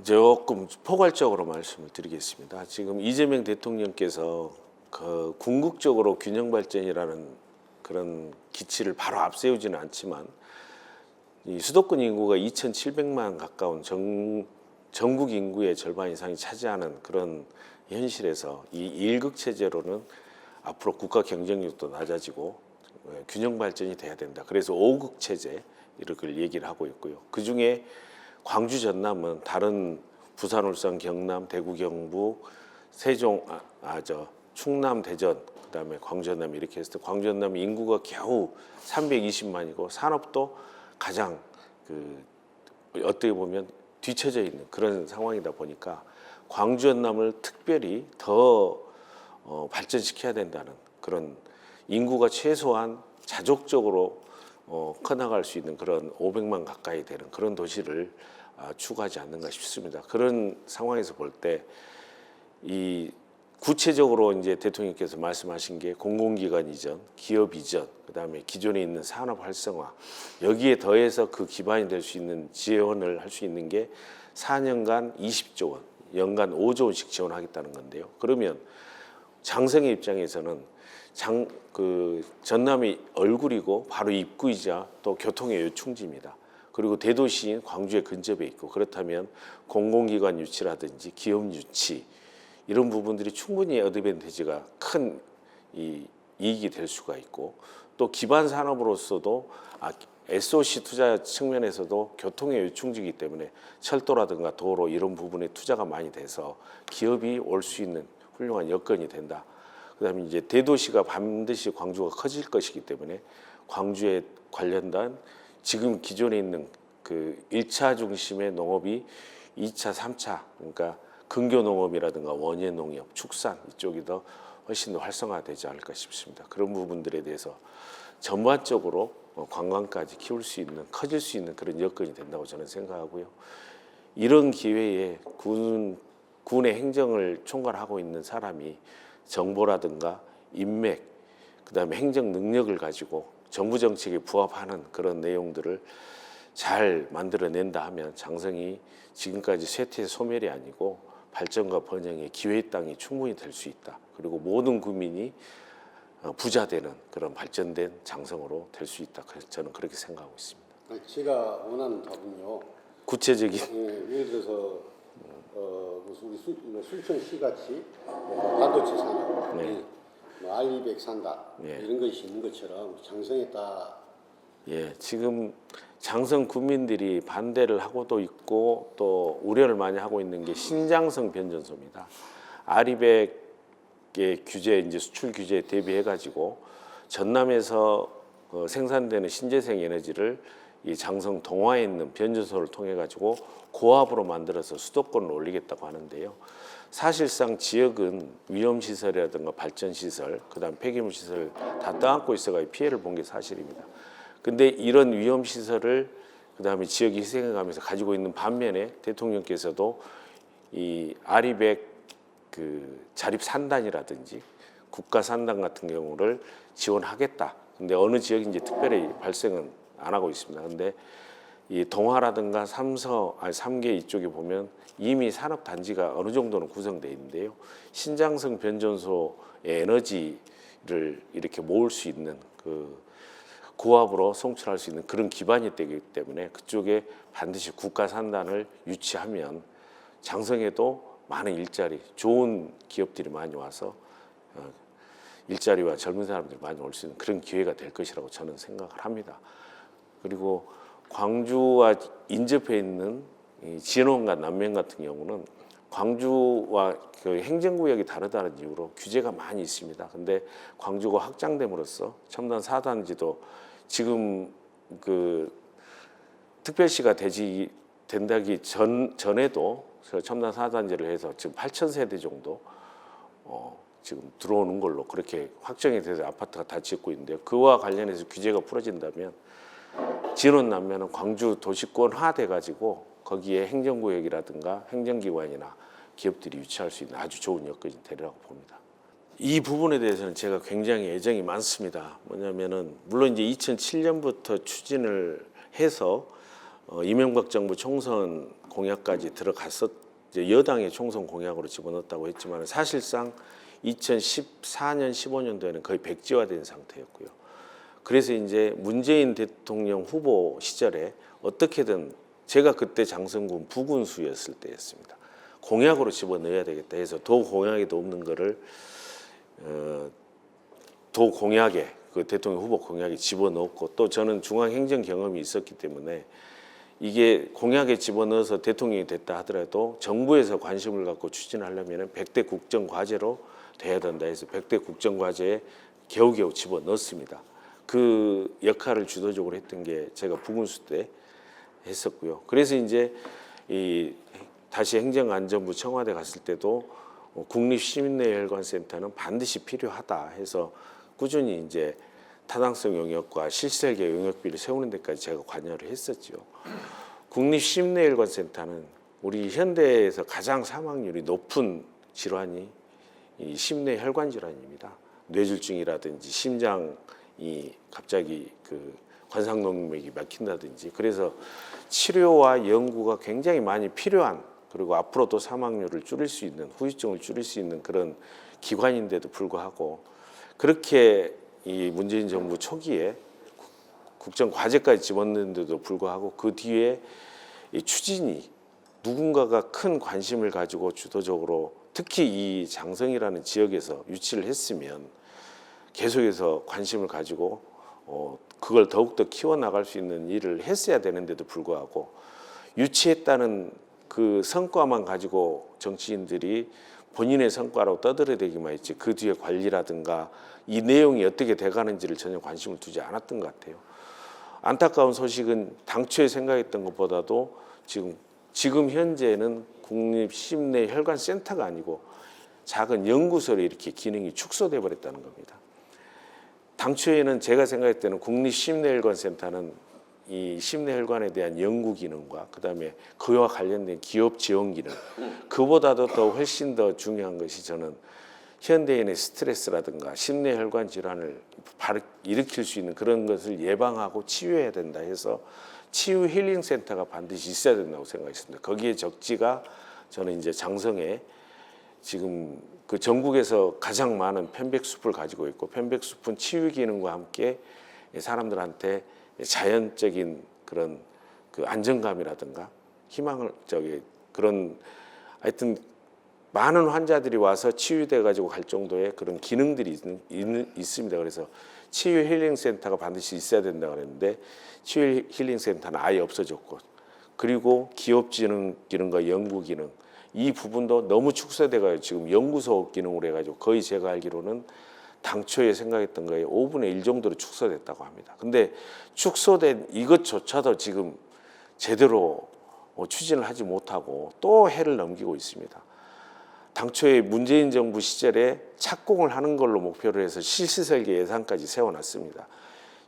조금 포괄적으로 말씀을 드리겠습니다. 지금 이재명 대통령께서 그 궁극적으로 균형 발전이라는 그런 기치를 바로 앞세우지는 않지만 이 수도권 인구가 2,700만 가까운 전국 인구의 절반 이상이 차지하는 그런 현실에서 이 일극 체제로는 앞으로 국가 경쟁력도 낮아지고 균형 발전이 돼야 된다. 그래서 5극 체제 이렇게 얘기를 하고 있고요. 그 중에 광주 전남은 다른 부산, 울산, 경남, 대구, 경북, 세종, 충남, 대전, 그다음에 광주, 전남 이렇게 했을 때 광주, 전남 인구가 겨우 320만이고 산업도 가장 어떻게 보면 뒤처져 있는 그런 상황이다 보니까 광주, 전남을 특별히 더 발전시켜야 된다는 그런 인구가 최소한 자족적으로 커나갈 수 있는 그런 500만 가까이 되는 그런 도시를 추구하지 않는가 싶습니다. 그런 상황에서 볼 때 이 구체적으로 이제 대통령께서 말씀하신 게 공공기관 이전, 기업 이전, 그다음에 기존에 있는 산업 활성화 여기에 더해서 그 기반이 될 수 있는 지원을 할 수 있는 게 4년간 20조 원, 연간 5조 원씩 지원하겠다는 건데요. 그러면 장성의 입장에서는 전남이 얼굴이고 바로 입구이자 또 교통의 요충지입니다. 그리고 대도시인 광주에 근접해 있고 그렇다면 공공기관 유치라든지 기업 유치 이런 부분들이 충분히 어드밴티지가 큰 이익이 될 수가 있고 또 기반 산업으로서도 SOC 투자 측면에서도 교통의 요충지이기 때문에 철도라든가 도로 이런 부분에 투자가 많이 돼서 기업이 올 수 있는 훌륭한 여건이 된다. 그다음에 이제 대도시가 반드시 광주가 커질 것이기 때문에 광주에 관련된 지금 기존에 있는 그 1차 중심의 농업이 2차, 3차 그러니까 근교 농업이라든가 원예 농업, 축산 이쪽이 더 훨씬 더 활성화되지 않을까 싶습니다. 그런 부분들에 대해서 전반적으로 관광까지 키울 수 있는 커질 수 있는 그런 여건이 된다고 저는 생각하고요. 이런 기회에 군의 행정을 총괄하고 있는 사람이 정보라든가 인맥, 그다음에 행정 능력을 가지고 정부 정책에 부합하는 그런 내용들을 잘 만들어낸다 하면 장성이 지금까지 쇠퇴 소멸이 아니고 발전과 번영의 기회의 땅이 충분히 될 수 있다. 그리고 모든 국민이 부자 되는 그런 발전된 장성으로 될 수 있다. 그래서 저는 그렇게 생각하고 있습니다. 제가 원하는 답은요. 구체적인 예를 들어서 우리 순천시 같이 반도체 산업, 네. 알리백 산다 네. 이런 것이 있는 것처럼 장성에 딱 지금 장성 국민들이 반대를 하고도 있고 또 우려를 많이 하고 있는 게 신장성 변전소입니다. 아리백의 규제 이제 수출 규제에 대비해 가지고 전남에서 생산되는 신재생 에너지를 이 장성 동화에 있는 변전소를 통해 가지고 고압으로 만들어서 수도권을 올리겠다고 하는데요. 사실상 지역은 위험시설이라든가 발전시설, 그다음 폐기물시설 다 떠안고 있어가지고 피해를 본 게 사실입니다. 근데 이런 위험시설을 그다음에 지역이 희생해가면서 가지고 있는 반면에 대통령께서도 이 아리백 자립 산단이라든지 국가 산단 같은 경우를 지원하겠다. 근데 어느 지역인지 특별히 발생은 안 하고 있습니다. 근데 이 동화라든가 3개 이쪽에 보면 이미 산업 단지가 어느 정도는 구성되어 있는데요. 신장성 변전소의 에너지를 이렇게 모을 수 있는 고압으로 송출할 수 있는 그런 기반이 되기 때문에 그쪽에 반드시 국가 산단을 유치하면 장성에도 많은 일자리, 좋은 기업들이 많이 와서 일자리와 젊은 사람들이 많이 올 수 있는 그런 기회가 될 것이라고 저는 생각을 합니다. 그리고 광주와 인접해 있는 진원과 남면 같은 경우는 광주와 그 행정구역이 다르다는 이유로 규제가 많이 있습니다. 근데 광주가 확장됨으로써 첨단 4단지도 지금 특별시가 된다기 전에도 첨단 4단지를 해서 지금 8,000세대 정도 지금 들어오는 걸로 그렇게 확정이 돼서 아파트가 다 짓고 있는데요. 그와 관련해서 규제가 풀어진다면 진원 남면은 광주 도시권화 돼가지고 거기에 행정구역이라든가 행정기관이나 기업들이 유치할 수 있는 아주 좋은 여건이 되리라고 봅니다. 이 부분에 대해서는 제가 굉장히 애정이 많습니다. 뭐냐면은 물론 이제 2007년부터 추진을 해서 이명박 정부 총선 공약까지 들어갔었 이제 여당의 총선 공약으로 집어넣었다고 했지만 사실상 2014년 15년도에는 거의 백지화된 상태였고요. 그래서 이제 문재인 대통령 후보 시절에 어떻게든 제가 그때 장성군 부군수였을 때였습니다. 공약으로 집어넣어야 되겠다 해서 도 공약에도 없는 거를 도 공약에 그 대통령 후보 공약에 집어넣었고 또 저는 중앙행정 경험이 있었기 때문에 이게 공약에 집어넣어서 대통령이 됐다 하더라도 정부에서 관심을 갖고 추진하려면 100대 국정과제로 돼야 된다 해서 100대 국정과제에 겨우겨우 집어넣었습니다. 그 역할을 주도적으로 했던 게 제가 부군수 때 했었고요. 그래서 이제 이 다시 행정안전부 청와대 갔을 때도 국립시민내혈관센터는 반드시 필요하다 해서 꾸준히 이제 타당성 영역과 실설계 영역비를 세우는 데까지 제가 관여를 했었죠. 국립심내혈관센터는 우리 현대에서 가장 사망률이 높은 질환이 이 심내혈관 질환입니다. 뇌졸중이라든지 심장이 갑자기 그 관상동맥이 막힌다든지 그래서 치료와 연구가 굉장히 많이 필요한 그리고 앞으로도 사망률을 줄일 수 있는 후유증을 줄일 수 있는 그런 기관인데도 불구하고 그렇게 이 문재인 정부 초기에 국정 과제까지 집어넣는데도 불구하고 그 뒤에 이 추진이 누군가가 큰 관심을 가지고 주도적으로 특히 이 장성이라는 지역에서 유치를 했으면 계속해서 관심을 가지고 그걸 더욱더 키워나갈 수 있는 일을 했어야 되는데도 불구하고 유치했다는 그 성과만 가지고 정치인들이 본인의 성과로 떠들어대기만 했지 그 뒤에 관리라든가 이 내용이 어떻게 돼가는지를 전혀 관심을 두지 않았던 것 같아요. 안타까운 소식은 당초에 생각했던 것보다도 지금 현재는 국립심내혈관센터가 아니고 작은 연구소로 이렇게 기능이 축소돼 버렸다는 겁니다. 당초에는 제가 생각할 때는 국립심내혈관센터는 이 심내혈관에 대한 연구 기능과 그다음에 그와 관련된 기업 지원 기능 그보다도 더 훨씬 더 중요한 것이 저는 현대인의 스트레스라든가 심내혈관 질환을 일으킬 수 있는 그런 것을 예방하고 치유해야 된다 해서 치유 힐링 센터가 반드시 있어야 된다고 생각했습니다. 거기에 적지가 저는 이제 장성에 지금 그 전국에서 가장 많은 편백숲을 가지고 있고 편백숲은 치유 기능과 함께 사람들한테 자연적인 그런 그 안정감이라든가 희망을 그런 하여튼 많은 환자들이 와서 치유돼 가지고 갈 정도의 그런 기능들이 있습니다. 그래서 치유 힐링 센터가 반드시 있어야 된다고 그랬는데 치유 힐링 센터는 아예 없어졌고 그리고 기업 기능과 연구 기능 이 부분도 너무 축소돼 가지고 지금 연구소 기능으로 해 가지고 거의 제가 알기로는 당초에 생각했던 거에 5분의 1 정도로 축소됐다고 합니다. 근데 축소된 이것조차도 지금 제대로 추진을 하지 못하고 또 해를 넘기고 있습니다. 당초에 문재인 정부 시절에 착공을 하는 걸로 목표를 해서 실시설계 예산까지 세워놨습니다.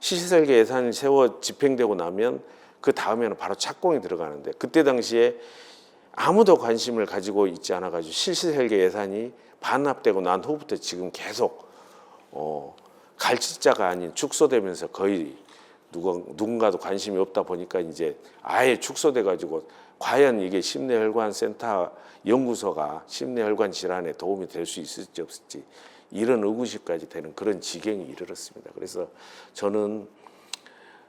실시설계 예산이 집행되고 나면 그 다음에는 바로 착공이 들어가는데 그때 당시에 아무도 관심을 가지고 있지 않아가지고 실시설계 예산이 반납되고 난 후부터 지금 계속 갈치자가 아닌 축소되면서 거의 누군가도 관심이 없다 보니까 이제 아예 축소돼 가지고 과연 이게 심내혈관 센터 연구소가 심내혈관 질환에 도움이 될 수 있을지 없을지 이런 의구심까지 되는 그런 지경에 이르렀습니다. 그래서 저는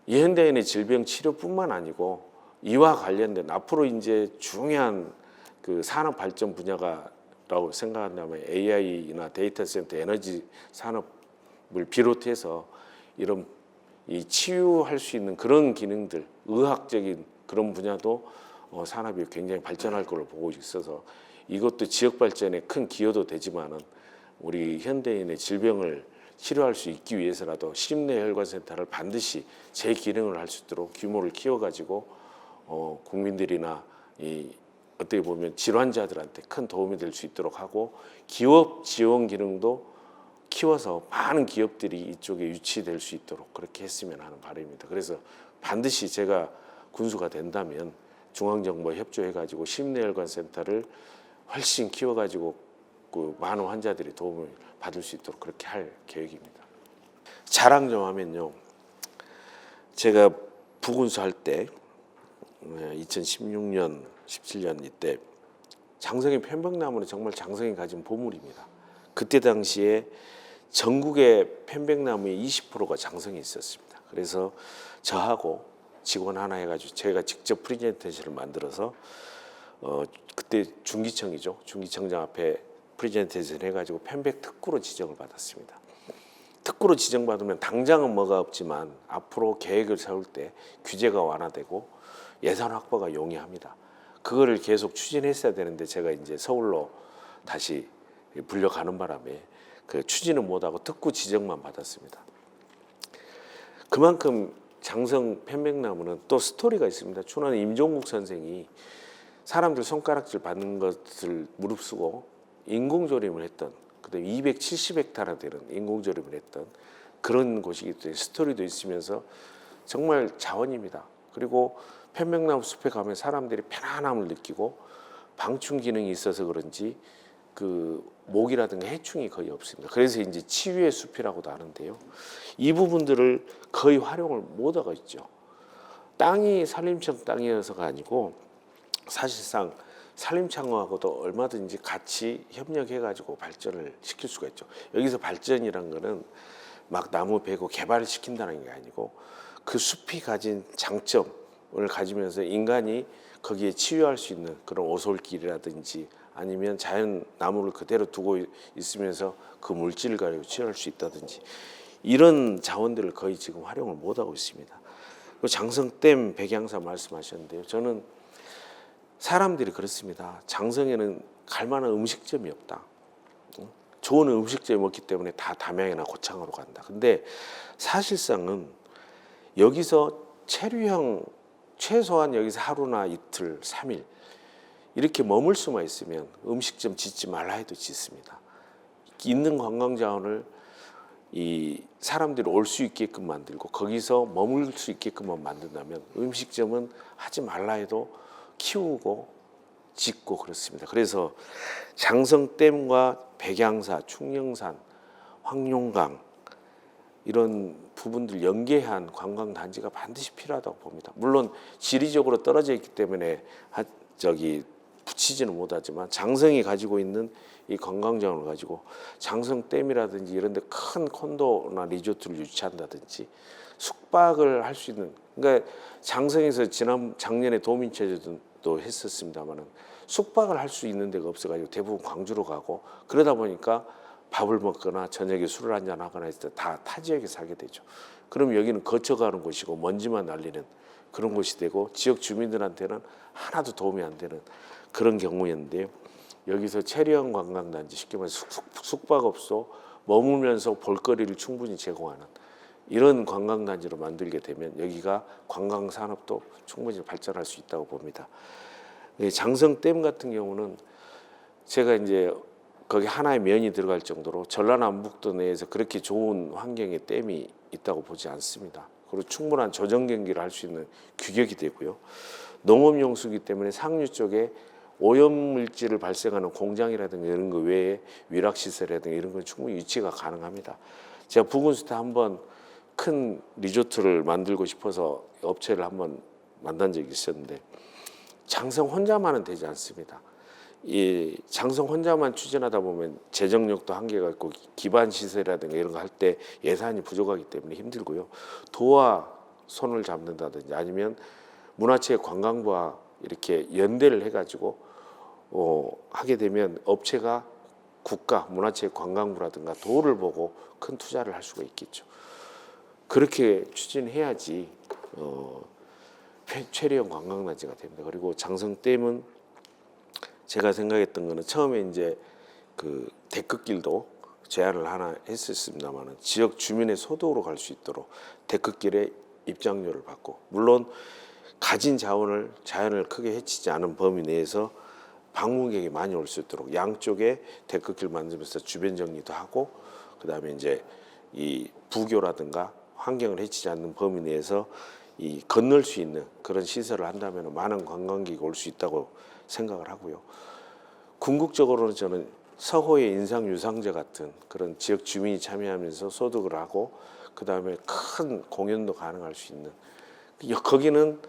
이 현대인의 질병 치료뿐만 아니고 이와 관련된 앞으로 이제 중요한 그 산업 발전 분야가라고 생각한다면 AI나 데이터 센터, 에너지 산업을 비롯해서 이런 이 치유할 수 있는 그런 기능들, 의학적인 그런 분야도 산업이 굉장히 발전할 걸로 보고 있어서 이것도 지역 발전에 큰 기여도 되지만은 우리 현대인의 질병을 치료할 수 있기 위해서라도 심내혈관센터를 반드시 제 기능을 할 수 있도록 규모를 키워가지고 국민들이나 어떻게 보면 질환자들한테 큰 도움이 될 수 있도록 하고 기업 지원 기능도 키워서 많은 기업들이 이쪽에 유치될 수 있도록 그렇게 했으면 하는 바람입니다. 그래서 반드시 제가 군수가 된다면 중앙정부와 협조해가지고 심내혈관센터를 훨씬 키워가지고 그 많은 환자들이 도움을 받을 수 있도록 그렇게 할 계획입니다. 자랑 좀 하면요. 제가 부군수 할 때 2016년, 17년 이때 장성의 편백나무는 정말 장성이 가진 보물입니다. 그때 당시에 전국의 편백나무의 20%가 장성이 있었습니다. 그래서 저하고 직원 하나 해가지고 제가 직접 프레젠테이션을 만들어서 그때 중기청이죠. 중기청장 앞에 프레젠테이션 해가지고 편백 특구로 지정을 받았습니다. 특구로 지정받으면 당장은 뭐가 없지만 앞으로 계획을 세울 때 규제가 완화되고 예산 확보가 용이합니다. 그거를 계속 추진했어야 되는데 제가 이제 서울로 다시 불려가는 바람에 그 추진은 못하고 특구 지정만 받았습니다. 그만큼 장성 편백나무는 또 스토리가 있습니다. 춘원 임종국 선생이 사람들 손가락질 받는 것을 무릅쓰고 인공조림을 했던, 그다음에 270헥타르 되는 인공조림을 했던 그런 곳이기 때문에 스토리도 있으면서 정말 자원입니다. 그리고 편백나무 숲에 가면 사람들이 편안함을 느끼고 방충 기능이 있어서 그런지 그 모기라든가 해충이 거의 없습니다. 그래서 이제 치유의 숲이라고도 하는데요. 이 부분들을 거의 활용을 못하고 있죠. 땅이 산림청 땅이어서가 아니고 사실상 산림청하고도 얼마든지 같이 협력해가지고 발전을 시킬 수가 있죠. 여기서 발전이란 거는 막 나무 베고 개발을 시킨다는 게 아니고 그 숲이 가진 장점을 가지면서 인간이 거기에 치유할 수 있는 그런 오솔길이라든지 아니면 자연 나무를 그대로 두고 있으면서 그 물질을 가지고 치유할 수 있다든지 이런 자원들을 거의 지금 활용을 못하고 있습니다. 장성댐 백양사 말씀하셨는데요. 저는 사람들이 그렇습니다. 장성에는 갈 만한 음식점이 없다. 좋은 음식점이 없기 때문에 다 담양이나 고창으로 간다. 근데 사실상은 여기서 체류형 최소한 여기서 하루나 이틀, 3일 이렇게 머물 수만 있으면 음식점 짓지 말라 해도 짓습니다. 있는 관광 자원을 이 사람들이 올 수 있게끔 만들고 거기서 머물 수 있게끔만 만든다면 음식점은 하지 말라 해도 키우고 짓고 그렇습니다. 그래서 장성댐과 백양사, 충령산, 황룡강 이런 부분들 연계한 관광단지가 반드시 필요하다고 봅니다. 물론 지리적으로 떨어져 있기 때문에 붙이지는 못하지만 장성이 가지고 있는 이 관광자원을 가지고 장성댐이라든지 이런 데 큰 콘도나 리조트를 유치한다든지 숙박을 할 수 있는, 그러니까 장성에서 작년에 도민체제도 했었습니다만은 숙박을 할 수 있는 데가 없어가지고 대부분 광주로 가고 그러다 보니까 밥을 먹거나 저녁에 술을 한잔 하거나 했을 때 다 타 지역에 살게 되죠. 그럼 여기는 거쳐가는 곳이고 먼지만 날리는 그런 곳이 되고 지역 주민들한테는 하나도 도움이 안 되는 그런 경우였는데요. 여기서 체류형 관광단지, 쉽게 말해서 숙박업소 머물면서 볼거리를 충분히 제공하는 이런 관광단지로 만들게 되면 여기가 관광산업도 충분히 발전할 수 있다고 봅니다. 장성댐 같은 경우는 제가 이제 거기 하나의 면이 들어갈 정도로 전라남북도 내에서 그렇게 좋은 환경의 댐이 있다고 보지 않습니다. 그리고 충분한 조정 경기를 할 수 있는 규격이 되고요. 농업용수기 때문에 상류 쪽에 오염물질을 발생하는 공장이라든가 이런 거 외에 위락시설이라든가 이런 건 충분히 유치가 가능합니다. 제가 부근수 때 한번 큰 리조트를 만들고 싶어서 업체를 한번 만난 적이 있었는데 장성 혼자만은 되지 않습니다. 이 장성 혼자만 추진하다 보면 재정력도 한계가 있고 기반 시설이라든가 이런 거 할 때 예산이 부족하기 때문에 힘들고요. 도와 손을 잡는다든지 아니면 문화체육관광부와 이렇게 연대를 해가지고 하게 되면 업체가 국가 문화체육관광부라든가 도를 보고 큰 투자를 할 수가 있겠죠. 그렇게 추진해야지 체류형 관광단지가 됩니다. 그리고 장성댐은 제가 생각했던 거는 처음에 이제 그 데크길도 제안을 하나 했었습니다만은 지역 주민의 소득으로 갈 수 있도록 데크길에 입장료를 받고, 물론 가진 자원을 자연을 크게 해치지 않은 범위 내에서 방문객이 많이 올 수 있도록 양쪽에 데크길 만들면서 주변 정리도 하고, 그 다음에 이제 이 부교라든가 환경을 해치지 않는 범위 내에서 이 건널 수 있는 그런 시설을 한다면 많은 관광객이 올 수 있다고 생각을 하고요. 궁극적으로는 저는 서호의 인상유상제 같은 그런 지역 주민이 참여하면서 소득을 하고 그 다음에 큰 공연도 가능할 수 있는, 거기는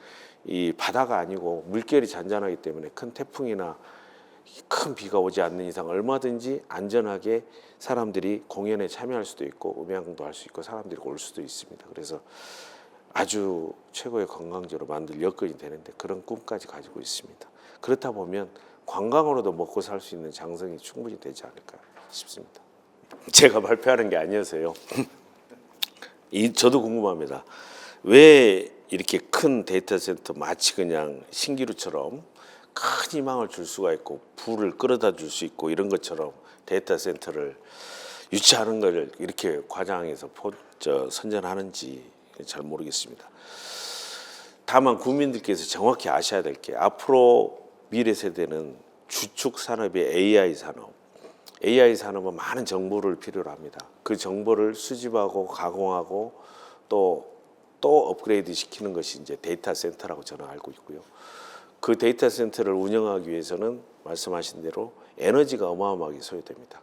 이 바다가 아니고 물결이 잔잔하기 때문에 큰 태풍이나 큰 비가 오지 않는 이상 얼마든지 안전하게 사람들이 공연에 참여할 수도 있고 음향도 할 수 있고 사람들이 올 수도 있습니다. 그래서 아주 최고의 관광지로 만들 여건이 되는데 그런 꿈까지 가지고 있습니다. 그렇다 보면 관광으로도 먹고 살 수 있는 장성이 충분히 되지 않을까 싶습니다. 제가 발표하는 게 아니어서요. 저도 궁금합니다. 왜 이렇게 큰 데이터 센터 마치 그냥 신기루처럼 큰 희망을 줄 수가 있고 불을 끌어다 줄 수 있고 이런 것처럼 데이터 센터를 유치하는 걸 이렇게 과장해서 선전하는지 잘 모르겠습니다. 다만 국민들께서 정확히 아셔야 될 게 앞으로 미래 세대는 주축 산업이 AI 산업. AI 산업은 많은 정보를 필요로 합니다. 그 정보를 수집하고 가공하고 또 업그레이드 시키는 것이 이제 데이터 센터라고 저는 알고 있고요. 그 데이터 센터를 운영하기 위해서는 말씀하신 대로 에너지가 어마어마하게 소요됩니다.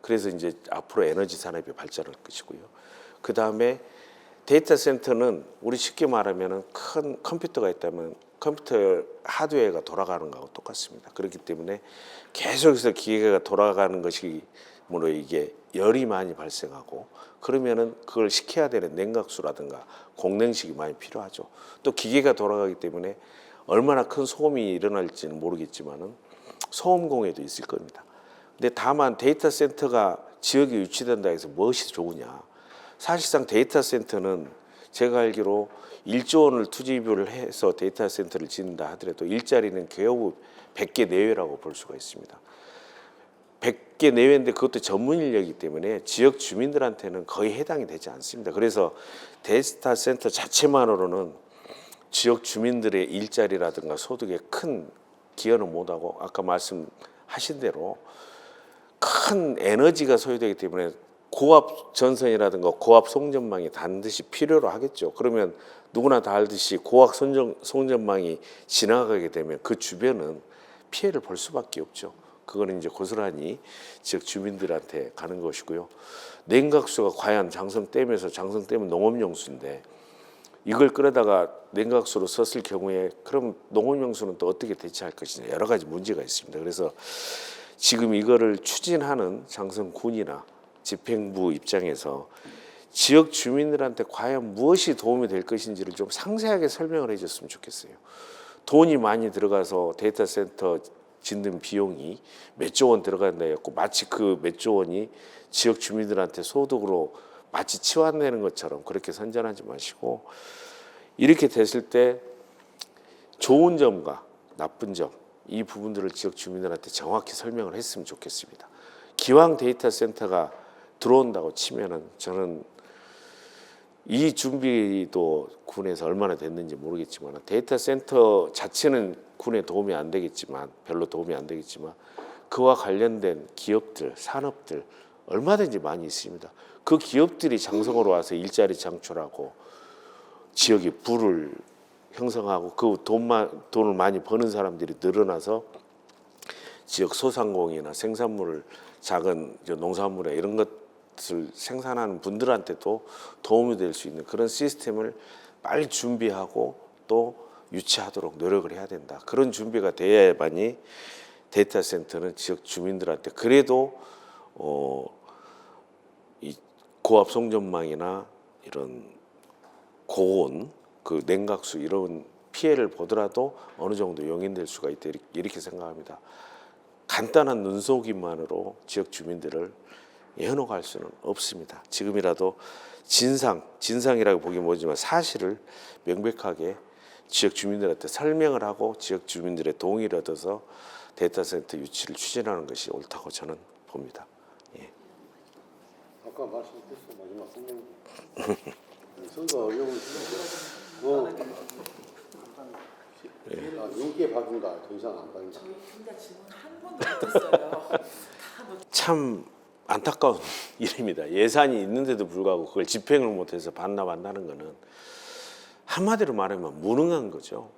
그래서 이제 앞으로 에너지 산업이 발전할 것이고요. 그 다음에 데이터 센터는 우리 쉽게 말하면 큰 컴퓨터가 있다면 컴퓨터 하드웨어가 돌아가는 거하고 똑같습니다. 그렇기 때문에 계속해서 기계가 돌아가는 것이 뭐로 이게 열이 많이 발생하고 그러면은 그걸 식혀야 되는 냉각수라든가 공냉식이 많이 필요하죠. 또 기계가 돌아가기 때문에 얼마나 큰 소음이 일어날지는 모르겠지만은 소음 공해도 있을 겁니다. 근데 다만 데이터 센터가 지역에 유치된다 해서 무엇이 좋으냐? 사실상 데이터 센터는 제가 알기로 1조 원을 투자비를 해서 데이터 센터를 짓는다 하더라도 일자리는 겨우 100개 내외라고 볼 수가 있습니다. 100개 내외인데 그것도 전문 인력이기 때문에 지역 주민들한테는 거의 해당이 되지 않습니다. 그래서 데이터 센터 자체만으로는 지역 주민들의 일자리라든가 소득에 큰 기여는 못하고 아까 말씀하신 대로 큰 에너지가 소요되기 때문에 고압 전선이라든가 고압 송전망이 반드시 필요로 하겠죠. 그러면 누구나 다 알듯이 고압 송전망이 지나가게 되면 그 주변은 피해를 볼 수밖에 없죠. 그거는 이제 고스란히 지역 주민들한테 가는 것이고요. 냉각수가 과연 장성댐에서 장성댐은 농업용수인데 이걸 끌어다가 냉각수로 썼을 경우에 그럼 농업용수는 또 어떻게 대체할 것이냐 여러 가지 문제가 있습니다. 그래서 지금 이거를 추진하는 장성군이나 집행부 입장에서 지역 주민들한테 과연 무엇이 도움이 될 것인지를 좀 상세하게 설명을 해줬으면 좋겠어요. 돈이 많이 들어가서 데이터 센터 짓는 비용이 몇 조 원 들어간다 했고 마치 그 몇 조 원이 지역 주민들한테 소득으로 마치 치환되는 것처럼 그렇게 선전하지 마시고 이렇게 됐을 때 좋은 점과 나쁜 점 이 부분들을 지역 주민들한테 정확히 설명을 했으면 좋겠습니다. 기왕 데이터 센터가 들어온다고 치면은 저는 이 준비도 군에서 얼마나 됐는지 모르겠지만 데이터 센터 자체는 군에 도움이 안 되겠지만 별로 도움이 안 되겠지만 그와 관련된 기업들, 산업들 얼마든지 많이 있습니다. 그 기업들이 장성으로 와서 일자리 창출하고 지역에 부를 형성하고 그 돈을 많이 버는 사람들이 늘어나서 지역 소상공인이나 생산물을 작은 농산물에 이런 것을 생산하는 분들한테도 도움이 될 수 있는 그런 시스템을 빨리 준비하고 또 유치하도록 노력을 해야 된다. 그런 준비가 돼야만이 데이터 센터는 지역 주민들한테 그래도 이 고압 송전망이나 이런 고온 그 냉각수 이런 피해를 보더라도 어느 정도 용인될 수가 있다 이렇게 생각합니다. 간단한 눈속임만으로 지역 주민들을 현혹할 수는 없습니다. 지금이라도 진상이라고 보기 뭐지만 사실을 명백하게 지역 주민들한테 설명을 하고 지역 주민들의 동의를 얻어서 데이터 센터 유치를 추진하는 것이 옳다고 저는 봅니다. 예. 아까 말씀드렸어 마지막 설명. 선거 어려운 용기에 봐준다. 더 이상 안 봐준다. 저희 진짜 질문 한 번도 못했어요. 참 안타까운 일입니다. 예산이 있는데도 불구하고 그걸 집행을 못해서 반납한다는 것은 한마디로 말하면 무능한 거죠.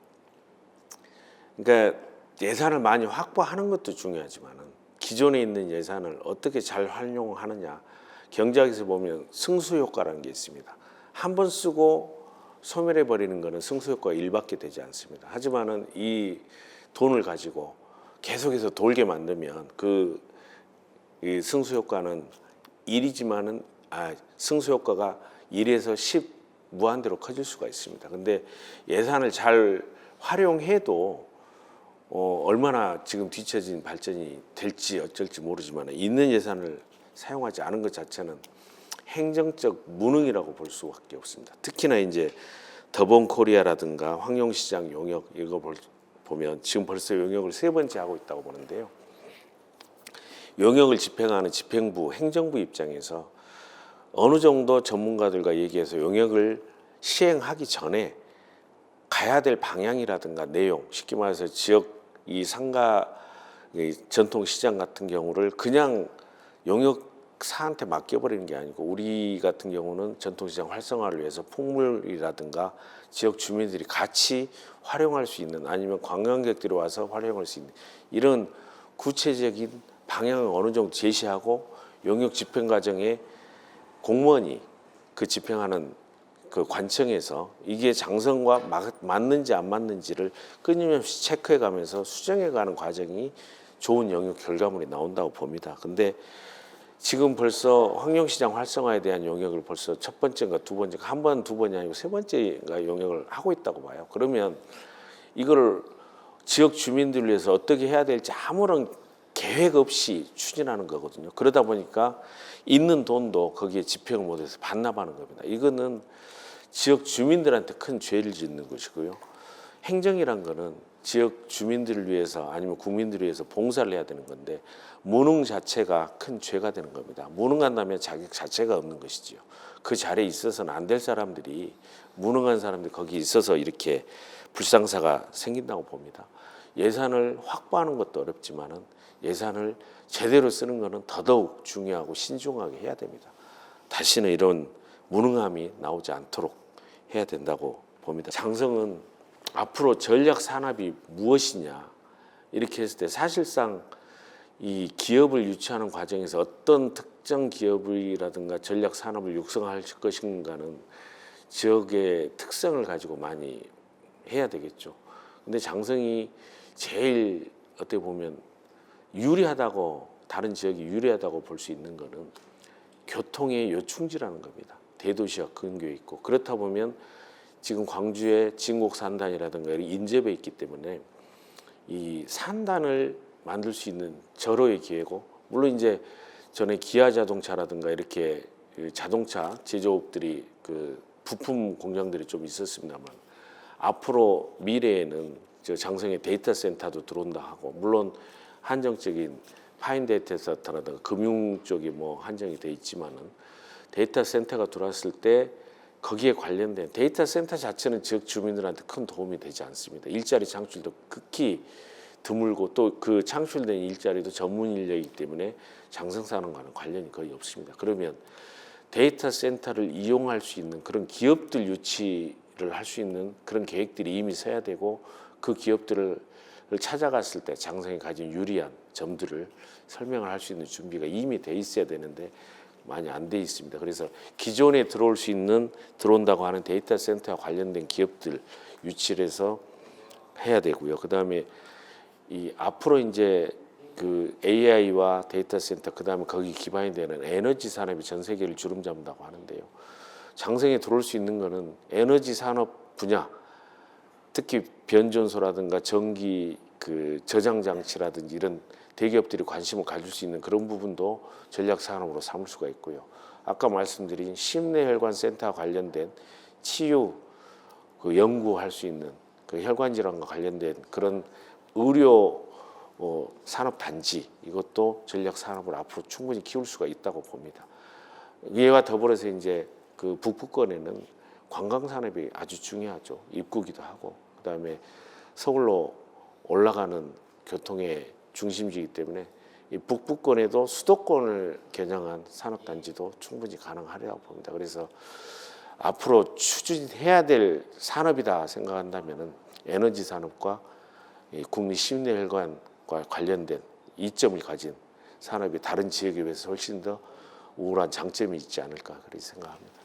그러니까 예산을 많이 확보하는 것도 중요하지만 기존에 있는 예산을 어떻게 잘 활용하느냐. 경제학에서 보면 승수 효과라는 게 있습니다. 한 번 쓰고 소멸해 버리는 것은 승수효과가 1밖에 되지 않습니다. 하지만은 이 돈을 가지고 계속해서 돌게 만들면 이 승수효과는 1이지만은 승수효과가 1에서 10 무한대로 커질 수가 있습니다. 근데 예산을 잘 활용해도 얼마나 지금 뒤처진 발전이 될지 어쩔지 모르지만 있는 예산을 사용하지 않은 것 자체는 행정적 무능이라고 볼 수밖에 없습니다. 특히나 이제 더본코리아라든가 황룡시장 용역 이거 보면 지금 벌써 용역을 3번째 하고 있다고 보는데요. 용역을 집행하는 집행부, 행정부 입장에서 어느 정도 전문가들과 얘기해서 용역을 시행하기 전에 가야 될 방향이라든가 내용, 쉽게 말해서 지역 이 상가 전통시장 같은 경우를 그냥 용역사한테 맡겨버리는 게 아니고 우리 같은 경우는 전통시장 활성화를 위해서 풍물이라든가 지역 주민들이 같이 활용할 수 있는 아니면 관광객들이 와서 활용할 수 있는 이런 구체적인 방향을 어느 정도 제시하고 용역 집행 과정에 공무원이 그 집행하는 그 관청에서 이게 장성과 맞는지 안 맞는지를 끊임없이 체크해가면서 수정해가는 과정이 좋은 영역 결과물이 나온다고 봅니다. 근데 지금 벌써 황룡시장 활성화에 대한 용역을 벌써 첫 번째인가 두 번째인가 한 번, 두 번이 아니고 3번째가 용역을 하고 있다고 봐요. 그러면 이걸 지역 주민들을 위해서 어떻게 해야 될지 아무런 계획 없이 추진하는 거거든요. 그러다 보니까 있는 돈도 거기에 집행을 못해서 반납하는 겁니다. 이거는 지역 주민들한테 큰 죄를 짓는 것이고요. 행정이란 거는 지역 주민들을 위해서 아니면 국민들을 위해서 봉사를 해야 되는 건데 무능 자체가 큰 죄가 되는 겁니다. 무능한다면 자격 자체가 없는 것이지요. 그 자리에 있어서는 안 될 사람들이 무능한 사람들이 거기 있어서 이렇게 불상사가 생긴다고 봅니다. 예산을 확보하는 것도 어렵지만은 예산을 제대로 쓰는 것은 더더욱 중요하고 신중하게 해야 됩니다. 다시는 이런 무능함이 나오지 않도록 해야 된다고 봅니다. 장성은 앞으로 전략 산업이 무엇이냐 이렇게 했을 때 사실상 이 기업을 유치하는 과정에서 어떤 특정 기업이라든가 전략 산업을 육성할 것인가는 지역의 특성을 가지고 많이 해야 되겠죠. 근데 장성이 제일 어떻게 보면 유리하다고 다른 지역이 유리하다고 볼 수 있는 거는 교통의 요충지라는 겁니다. 대도시와 근교에 있고 그렇다 보면 지금 광주에 진곡 산단이라든가 이런 인접해 있기 때문에 이 산단을 만들 수 있는 절호의 기회고 물론 이제 전에 기아 자동차라든가 이렇게 자동차 제조업들이 그 부품 공장들이 좀 있었습니다만 앞으로 미래에는 저 장성에 데이터 센터도 들어온다 하고 물론 한정적인 파인 데이터 센터라든가 금융 쪽이 뭐 한정이 돼 있지만은 데이터 센터가 들어왔을 때 거기에 관련된 데이터 센터 자체는 지역 주민들한테 큰 도움이 되지 않습니다. 일자리 창출도 극히 드물고 또 그 창출된 일자리도 전문 인력이기 때문에 장성산업과는 관련이 거의 없습니다. 그러면 데이터 센터를 이용할 수 있는 그런 기업들 유치를 할 수 있는 그런 계획들이 이미 서야 되고 그 기업들을 찾아갔을 때 장성이 가진 유리한 점들을 설명을 할 수 있는 준비가 이미 돼 있어야 되는데 많이 안 돼 있습니다. 그래서 기존에 들어올 수 있는 들어온다고 하는 데이터 센터와 관련된 기업들 유치를 해서 해야 되고요. 그다음에 이 앞으로 이제 그 AI와 데이터 센터 그다음에 거기 기반이 되는 에너지 산업이 전 세계를 주름잡는다고 하는데요. 장성에 들어올 수 있는 거는 에너지 산업 분야 특히 변전소라든가 전기 그 저장 장치라든지 이런 대기업들이 관심을 가질 수 있는 그런 부분도 전략 산업으로 삼을 수가 있고요. 아까 말씀드린 심내혈관 센터와 관련된 치유 그 연구할 수 있는 그 혈관 질환과 관련된 그런 의료 산업 단지 이것도 전략 산업을 앞으로 충분히 키울 수가 있다고 봅니다. 이와 더불어서 이제 그 북부권에는 관광 산업이 아주 중요하죠. 입구기도 하고 그다음에 서울로 올라가는 교통의 중심지이기 때문에 이 북부권에도 수도권을 겨냥한 산업 단지도 충분히 가능하리라고 봅니다. 그래서 앞으로 추진해야 될 산업이다 생각한다면은 에너지 산업과 국립 심내혈관과 관련된 이점을 가진 산업이 다른 지역에 비해서 훨씬 더 우월한 장점이 있지 않을까 그렇게 생각합니다.